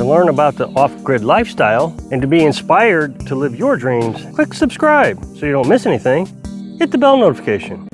To learn about the off-grid lifestyle and to be inspired to live your dreams, click subscribe so you don't miss anything. Hit the bell notification.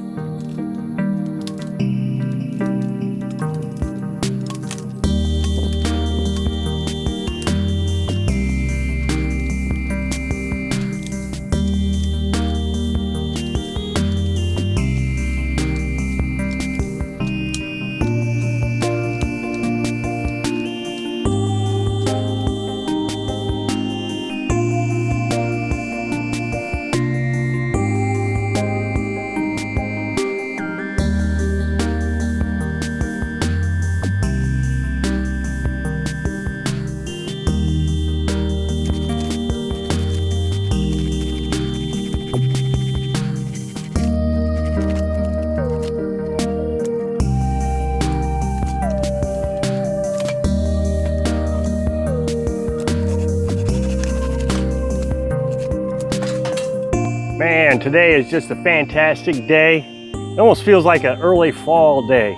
Man, today is just a fantastic day. It almost feels like an early fall day.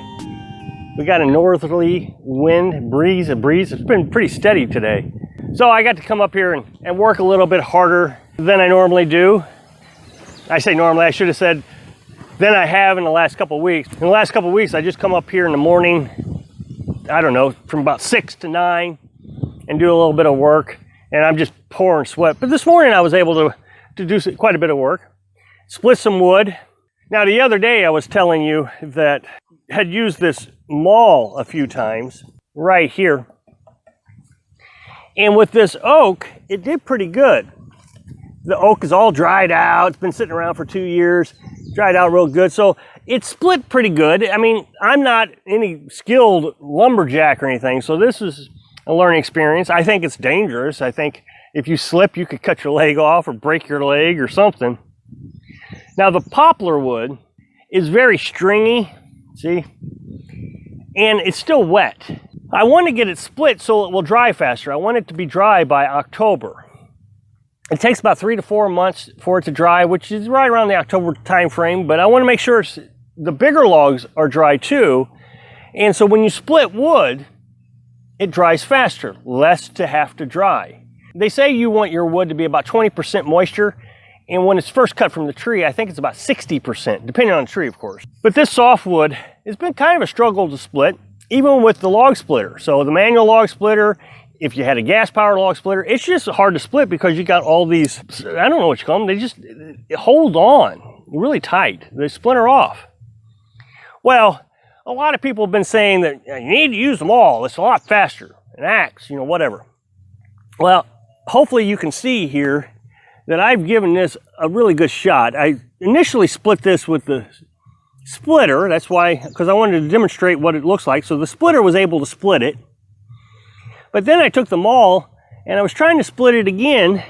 We got a northerly wind, a breeze. It's been pretty steady today. So I got to come up here and work a little bit harder than I normally do. I say normally, I should have said than I have in the last couple of weeks. In the last couple of weeks, I just come up here in the morning, I don't know, from about 6 to 9 and do a little bit of work, and I'm just pouring sweat. But this morning I was able to do quite a bit of work, split some wood. Now the other day I was telling you that I had used this maul a few times right here, and with this oak it did pretty good. The oak is all dried out, it's been sitting around for 2 years, dried out real good, so it split pretty good. I mean, I'm not any skilled lumberjack or anything, so this is a learning experience. I think it's dangerous. I think if you slip, you could cut your leg off or break your leg or something. Now the poplar wood is very stringy, see? And it's still wet. I want to get it split so it will dry faster. I want it to be dry by October. It takes about 3 to 4 months for it to dry, which is right around the October time frame, but I want to make sure the bigger logs are dry too. And so when you split wood, it dries faster, less to have to dry. They say you want your wood to be about 20% moisture, and when it's first cut from the tree, I think it's about 60%, depending on the tree, of course. But this softwood has been kind of a struggle to split, even with the log splitter. So the manual log splitter, if you had a gas-powered log splitter, it's just hard to split because you got all these, I don't know what you call them, they just hold on really tight. They splinter off. Well, a lot of people have been saying that you need to use them all. It's a lot faster, an axe, whatever. Well, hopefully you can see here that I've given this a really good shot. I initially split this with the splitter. That's why, because I wanted to demonstrate what it looks like. So the splitter was able to split it. But then I took the maul and I was trying to split it again.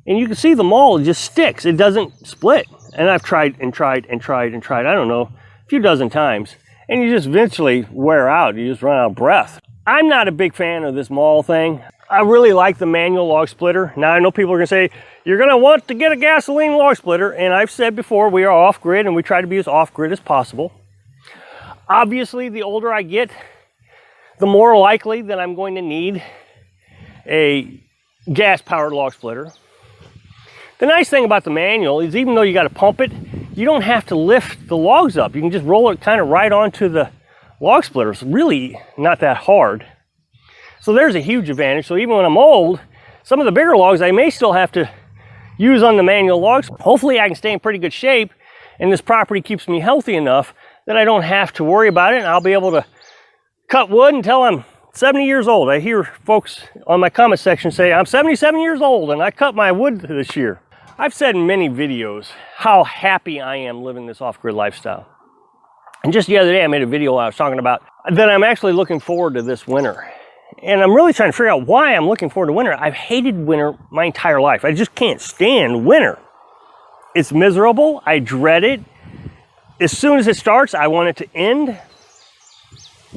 And you can see the maul just sticks. It doesn't split. And I've tried and tried and tried and tried, I don't know, a few dozen times. And you just eventually wear out. You just run out of breath. I'm not a big fan of this maul thing. I really like the manual log splitter. Now I know people are gonna say, you're gonna want to get a gasoline log splitter, and I've said before, we are off-grid and we try to be as off-grid as possible. Obviously, the older I get, the more likely that I'm going to need a gas-powered log splitter. The nice thing about the manual is even though you gotta pump it, you don't have to lift the logs up. You can just roll it kind of right onto the log splitter. It's really not that hard. So there's a huge advantage. So even when I'm old, some of the bigger logs I may still have to use on the manual logs. Hopefully I can stay in pretty good shape and this property keeps me healthy enough that I don't have to worry about it, and I'll be able to cut wood until I'm 70 years old. I hear folks on my comment section say, I'm 77 years old and I cut my wood this year. I've said in many videos how happy I am living this off-grid lifestyle. And just the other day I made a video I was talking about that I'm actually looking forward to this winter. And I'm really trying to figure out why I'm looking forward to winter. I've hated winter my entire life. I just can't stand winter. It's miserable. I dread it. As soon as it starts, I want it to end.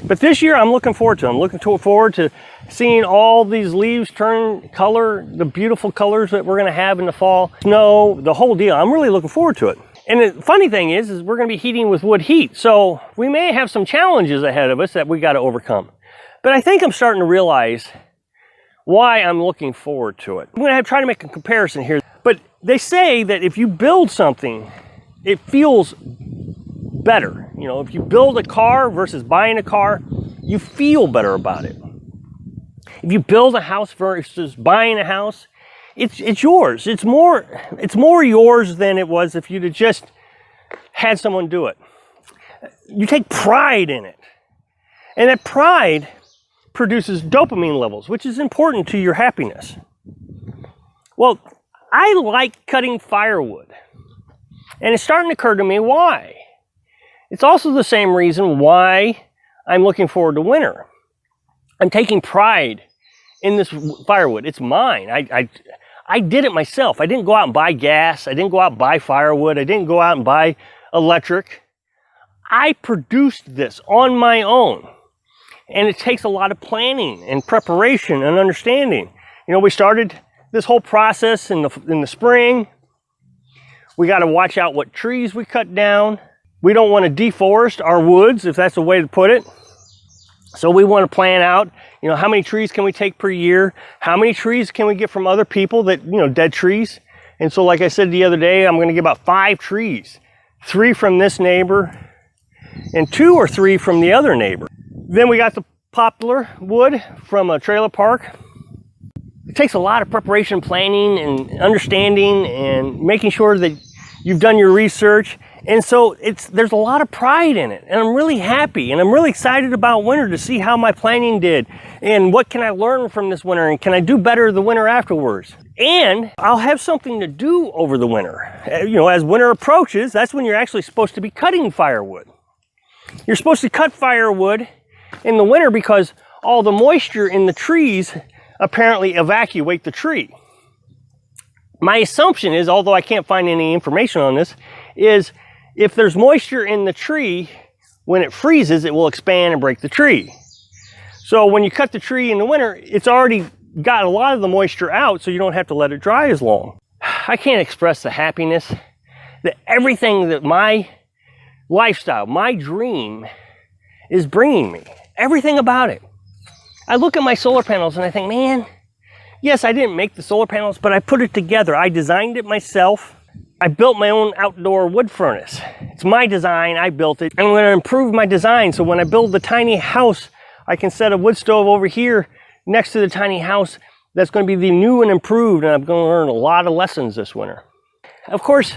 But this year, I'm looking forward to it. I'm looking forward to seeing all these leaves turn color, the beautiful colors that we're going to have in the fall. Snow, the whole deal. I'm really looking forward to it. And the funny thing is we're going to be heating with wood heat. So we may have some challenges ahead of us that we got to overcome. But I think I'm starting to realize why I'm looking forward to it. I'm going to try to make a comparison here. But they say that if you build something, it feels better. You know, if you build a car versus buying a car, you feel better about it. If you build a house versus buying a house, it's yours. It's more yours than it was if you'd have just had someone do it. You take pride in it. And that pride produces dopamine levels, which is important to your happiness. Well, I like cutting firewood. And it's starting to occur to me why. It's also the same reason why I'm looking forward to winter. I'm taking pride in this firewood. It's mine. I did it myself. I didn't go out and buy gas. I didn't go out and buy firewood. I didn't go out and buy electric. I produced this on my own. And it takes a lot of planning and preparation and understanding. You know, we started this whole process in the spring. We got to watch out what trees we cut down. We don't want to deforest our woods, if that's a way to put it. So we want to plan out, you know, how many trees can we take per year? How many trees can we get from other people that, you know, dead trees? And so like I said the other day, I'm going to get about 5 trees. 3 from this neighbor and 2 or 3 from the other neighbor. Then we got the poplar wood from a trailer park. It takes a lot of preparation, planning, and understanding, and making sure that you've done your research. And so there's a lot of pride in it. And I'm really happy, and I'm really excited about winter to see how my planning did, and what can I learn from this winter, and can I do better the winter afterwards. And I'll have something to do over the winter. You know, as winter approaches, that's when you're actually supposed to be cutting firewood. You're supposed to cut firewood in the winter because all the moisture in the trees apparently evacuate the tree. My assumption is, although I can't find any information on this, is if there's moisture in the tree, when it freezes, it will expand and break the tree. So when you cut the tree in the winter, it's already got a lot of the moisture out, so you don't have to let it dry as long. I can't express the happiness that everything that my lifestyle, my dream, is bringing me. Everything about it. I look at my solar panels and I think, man, yes, I didn't make the solar panels, but I put it together. I designed it myself. I built my own outdoor wood furnace. It's my design. I built it. I'm going to improve my design so when I build the tiny house, I can set a wood stove over here next to the tiny house. That's going to be the new and improved, and I'm going to learn a lot of lessons this winter. Of course,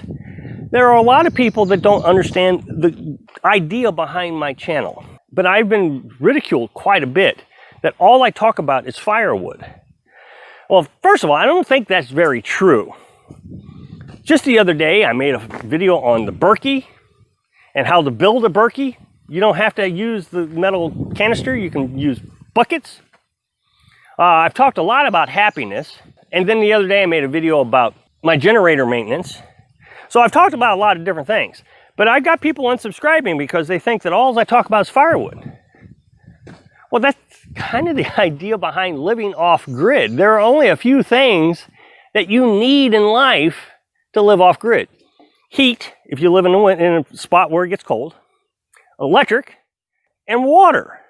there are a lot of people that don't understand the idea behind my channel, but I've been ridiculed quite a bit that all I talk about is firewood. Well, first of all, I don't think that's very true. Just the other day, I made a video on the Berkey and how to build a Berkey. You don't have to use the metal canister. You can use buckets. I've talked a lot about happiness. And then the other day, I made a video about my generator maintenance. So I've talked about a lot of different things. But I got people unsubscribing because they think that all I talk about is firewood. Well, that's kind of the idea behind living off grid. There are only a few things that you need in life to live off grid. Heat, if you live in a spot where it gets cold. Electric, and water.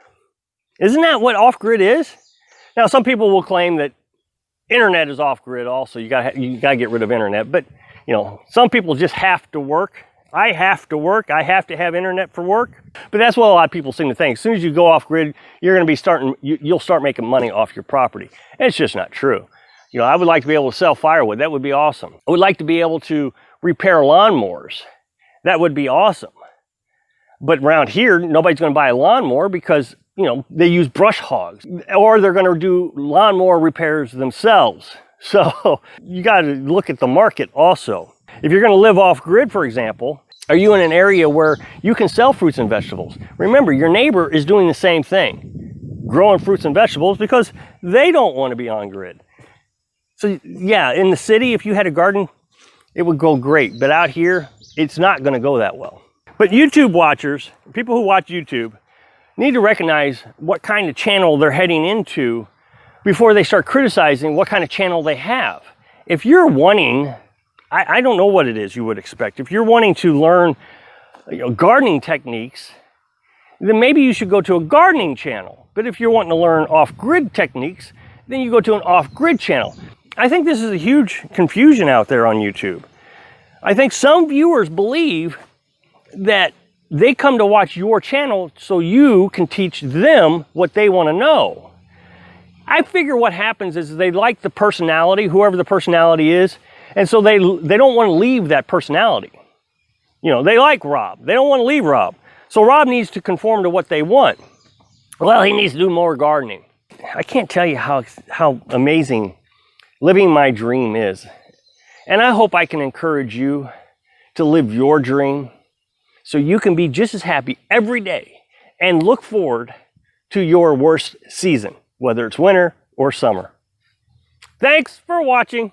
Isn't that what off grid is? Now, some people will claim that internet is off grid also. You gotta get rid of internet. But, you know, some people just have to work. I have to work. I have to have internet for work. But that's what a lot of people seem to think. As soon as you go off grid, you're going to be you'll start making money off your property. And it's just not true. You know, I would like to be able to sell firewood. That would be awesome. I would like to be able to repair lawnmowers. That would be awesome. But around here, nobody's going to buy a lawnmower because, you know, they use brush hogs, or they're going to do lawnmower repairs themselves. So you got to look at the market also. If you're going to live off grid, for example, are you in an area where you can sell fruits and vegetables? Remember, your neighbor is doing the same thing, growing fruits and vegetables because they don't want to be on grid. So yeah, in the city, if you had a garden, it would go great. But out here, it's not going to go that well. But YouTube watchers, people who watch YouTube, need to recognize what kind of channel they're heading into before they start criticizing what kind of channel they have. If you're wanting, I don't know what it is you would expect. If you're wanting to learn gardening techniques, then maybe you should go to a gardening channel. But if you're wanting to learn off-grid techniques, then you go to an off-grid channel. I think this is a huge confusion out there on YouTube. I think some viewers believe that they come to watch your channel so you can teach them what they want to know. I figure what happens is they like the personality, whoever the personality is, and so they don't want to leave that personality. You know, they like Rob. They don't want to leave Rob. So Rob needs to conform to what they want. Well, he needs to do more gardening. I can't tell you how amazing living my dream is. And I hope I can encourage you to live your dream so you can be just as happy every day and look forward to your worst season, whether it's winter or summer. Thanks for watching.